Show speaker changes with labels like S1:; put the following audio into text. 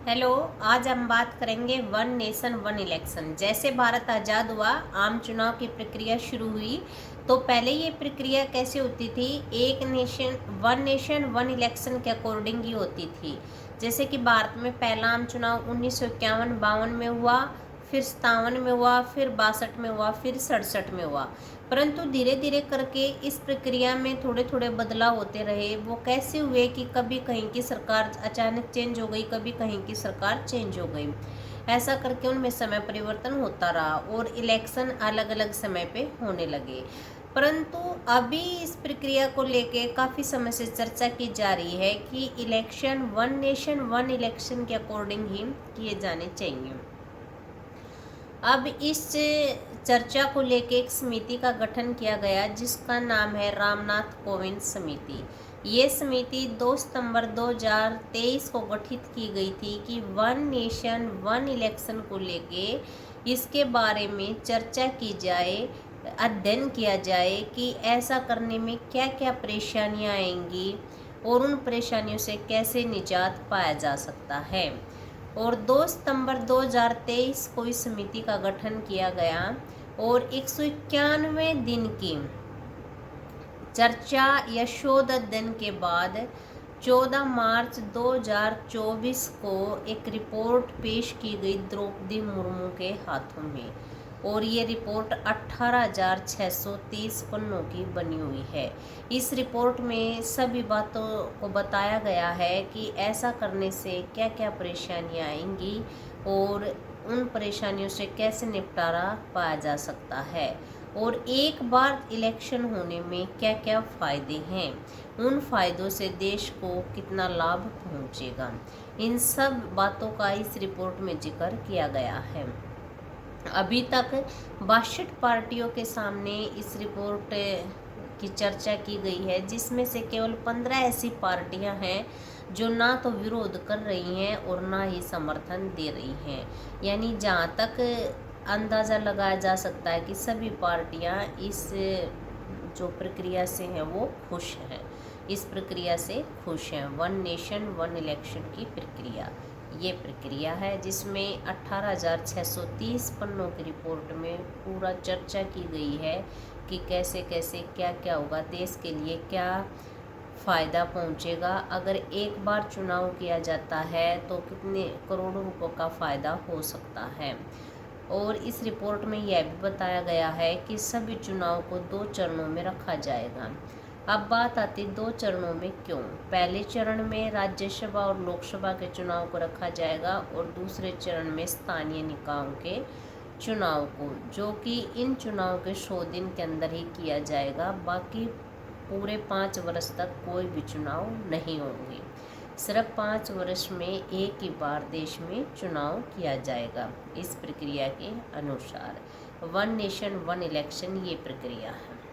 S1: Hello. आज हम बात करेंगे वन नेशन वन इलेक्शन। जैसे भारत आज़ाद हुआ, आम चुनाव की प्रक्रिया शुरू हुई। तो पहले ये प्रक्रिया कैसे होती थी? एक नेशन वन इलेक्शन के अकॉर्डिंग ही होती थी। जैसे कि भारत में पहला आम चुनाव 1951-52 में हुआ, फिर 57 में हुआ, फिर 62 में हुआ, फिर 67 में हुआ। परंतु धीरे धीरे करके इस प्रक्रिया में थोड़े थोड़े बदलाव होते रहे। वो कैसे हुए कि कभी कहीं की सरकार अचानक चेंज हो गई, कभी कहीं की सरकार चेंज हो गई। ऐसा करके उनमें समय परिवर्तन होता रहा और इलेक्शन अलग अलग समय पे होने लगे। परंतु अभी इस प्रक्रिया को लेके काफ़ी समय से चर्चा की जा रही है कि election one nation one election के अकॉर्डिंग ही किए जाने चाहिए। अब इस चर्चा को लेकर एक समिति का गठन किया गया जिसका नाम है रामनाथ कोविंद समिति। ये समिति 2 सितंबर 2023 को गठित की गई थी कि वन नेशन वन इलेक्शन को लेके इसके बारे में चर्चा की जाए, अध्ययन किया जाए कि ऐसा करने में क्या क्या परेशानियां आएंगी और उन परेशानियों से कैसे निजात पाया जा सकता है। और 2 सितंबर 2023 को इस समिति का गठन किया गया और 191 दिन की चर्चा या शोध अध्ययन के बाद 14 मार्च 2024 को एक रिपोर्ट पेश की गई द्रौपदी मुर्मू के हाथों में। और ये रिपोर्ट 18,630 पन्नों की बनी हुई है। इस रिपोर्ट में सभी बातों को बताया गया है कि ऐसा करने से क्या क्या परेशानियां आएंगी और उन परेशानियों से कैसे निपटारा पाया जा सकता है और एक बार इलेक्शन होने में क्या क्या फ़ायदे हैं, उन फ़ायदों से देश को कितना लाभ पहुंचेगा। इन सब बातों का इस रिपोर्ट में जिक्र किया गया है। अभी तक 62 पार्टियों के सामने इस रिपोर्ट की चर्चा की गई है, जिसमें से केवल 15 ऐसी पार्टियां हैं जो ना तो विरोध कर रही हैं और ना ही समर्थन दे रही हैं। यानी जहाँ तक अंदाज़ा लगाया जा सकता है कि सभी पार्टियां इस जो प्रक्रिया से हैं वो खुश हैं, इस प्रक्रिया से खुश हैं। वन नेशन वन इलेक्शन की प्रक्रिया ये प्रक्रिया है जिसमें 18,630 पन्नों की रिपोर्ट में पूरा चर्चा की गई है कि कैसे कैसे क्या क्या होगा, देश के लिए क्या फ़ायदा पहुंचेगा। अगर एक बार चुनाव किया जाता है तो कितने करोड़ों रुपयों का फ़ायदा हो सकता है। और इस रिपोर्ट में यह भी बताया गया है कि सभी चुनाव को 2 चरणों में रखा जाएगा। अब बात आती 2 चरणों में क्यों। पहले चरण में राज्यसभा और लोकसभा के चुनाव को रखा जाएगा और दूसरे चरण में स्थानीय निकायों के चुनाव को, जो कि इन चुनाव के 100 दिन के अंदर ही किया जाएगा। बाकी पूरे 5 वर्ष तक कोई भी चुनाव नहीं होंगे। सिर्फ 5 वर्ष में एक ही बार देश में चुनाव किया जाएगा। इस प्रक्रिया के अनुसार वन नेशन वन इलेक्शन ये प्रक्रिया है।